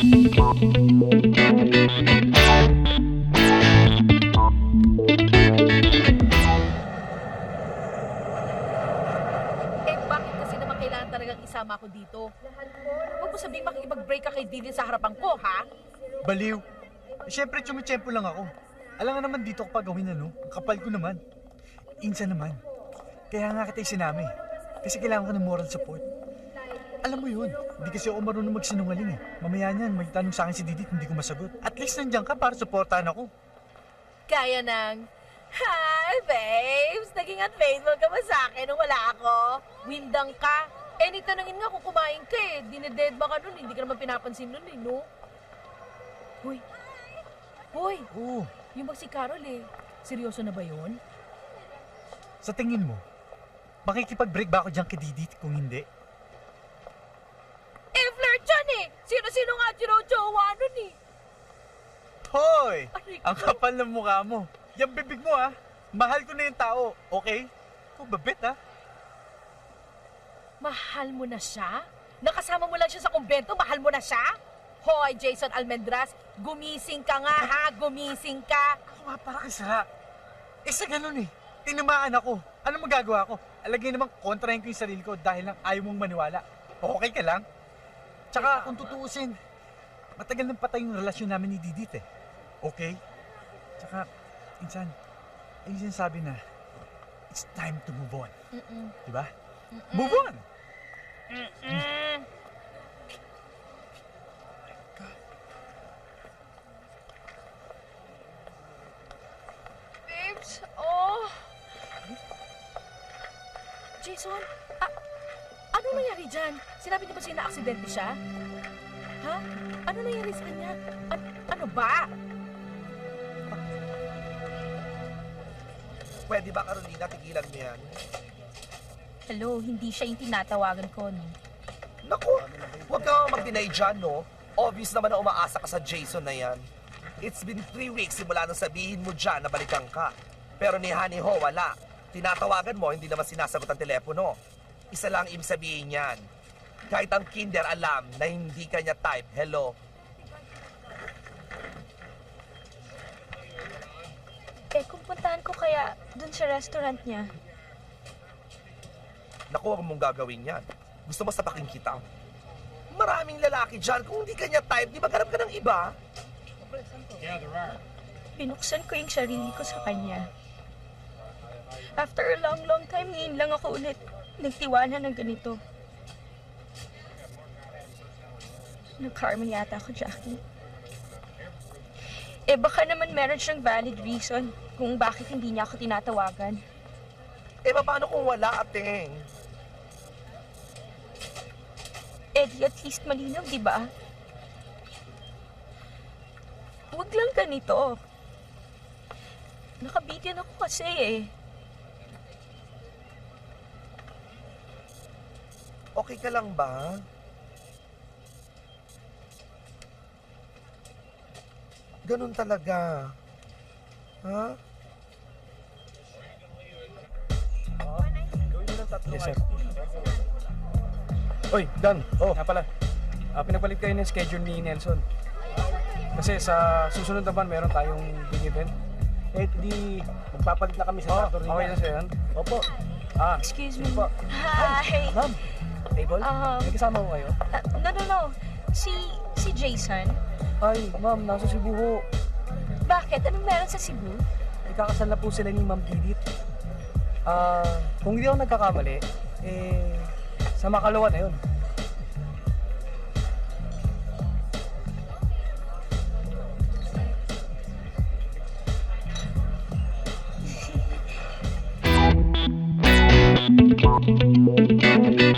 Eh, bakit kasi naman kailangan talagang isama ko dito? Huwag mo sabihin makikipag-break ka kay Dylan sa harapan ko, ha? Baliw. Siyempre, tsumitsyempo lang ako. Alam nga naman dito ko pa gawin ano. Ang kapal ko naman. Insa naman. Kaya nga kita sinami. Kasi kailangan ko ng moral support. Alam mo yun, hindi kasi ako marunong magsinungaling eh. Mamaya niyan, may tanong sa akin si Didit, hindi ko masagot. At least nandiyan ka para supportahan ako. Kaya ng, hi, babes! Naging unfaithful ka ba sa akin nung wala ako? Windang ka. Eh, nitanungin nga kung kumain ka eh. Dineded ba ka nun? Hindi ka naman pinapansin nun eh, no? Hoy. Hoy! Oo, Yung bang si Carol eh. Seryoso na ba yun? sa tingin mo, makikipag-break ba ako dyan kay Didit kung hindi? Eh, flirt yan eh! Sino-sino nga jowa nun eh. Hoy! Aray ko. Ang kapal ng mukha mo. Yung bibig mo ah. Mahal ko na yung tao, okay? Ikaw babit ah. Mahal mo na siya? Nakasama mo lang siya sa kumbento, mahal mo na siya? Hoy, Jason Almendras, gumising ka nga ha, gumising ka. Ako nga para kay Sara. Eh sa ganun eh, tinamaan ako. Ano magagawa ko? Alagay namang kontrahin ko yung sarili ko dahil lang ayaw mong maniwala. Okay ka lang? Tsaka kung tutuusin, matagal nang patay yung relasyon namin ni Didit eh. Okay? Tsaka, insan, ay sinasabi na, it's time to move on. Diba? Move on! Babes, oh. Jason, ano nangyari dyan? Sinabi niyo ba siya na-aksidente siya? Ha? Ano nangyari sa kanya? Ano ba? Pwede ba, Carolina, tigilan mo yan? Hello, hindi siya yung tinatawagan ko, no? Naku, huwag kang mag-deny dyan, no? Obvious naman na umaasa ka sa Jason na yan. It's been 3 weeks simula nung sabihin mo dyan na balikan ka. Pero ni Honey Ho, wala. Tinatawagan mo, hindi naman sinasagot ang telepono. Isa lang ibig sabihin yan. Kahit ang kinder alam na hindi kanya type, hello. Eh, kung puntahan ko kaya dun sa restaurant niya. Naku, huwag mong gagawin yan. Gusto mo sapakin kita? Maraming lalaki dyan. Kung hindi kanya type, di ba ganap ka ng iba? Binuksan ko yung sarili ko sa kanya. After a long time, ngayon lang ako ulit nagtiwala ng ganito. Nag-karma yata ako, Jackie. Eh, baka naman meron siyang valid reason kung bakit hindi niya ako tinatawagan. Eh, paano kung wala, ateng? Eh, di at least malinaw, di ba? Huwag lang ganito. Nakabigyan ako kasi eh. Okay ka lang ba? Ganun talaga. Ha? Yes, sir. Oy, Dan. Oh, nga pala. Pinapalit kayo ng schedule ni Nelson. Kasi sa susunod naman, meron tayong big event. Eh, di, magpapalit na kami sa Saturday. Okay na siya yan? Opo. Excuse me. sige po. Hi. Ma'am, table? May kasama ko kayo? No. Si Jason. Ay, ma'am, nasa Cebu ho. Bakit? Anong meron sa Cebu? Ikakasal na po sila ni Ma'am Didit. Kung hindi ako nagkakamali, sa Makalawa na yun. Thank you.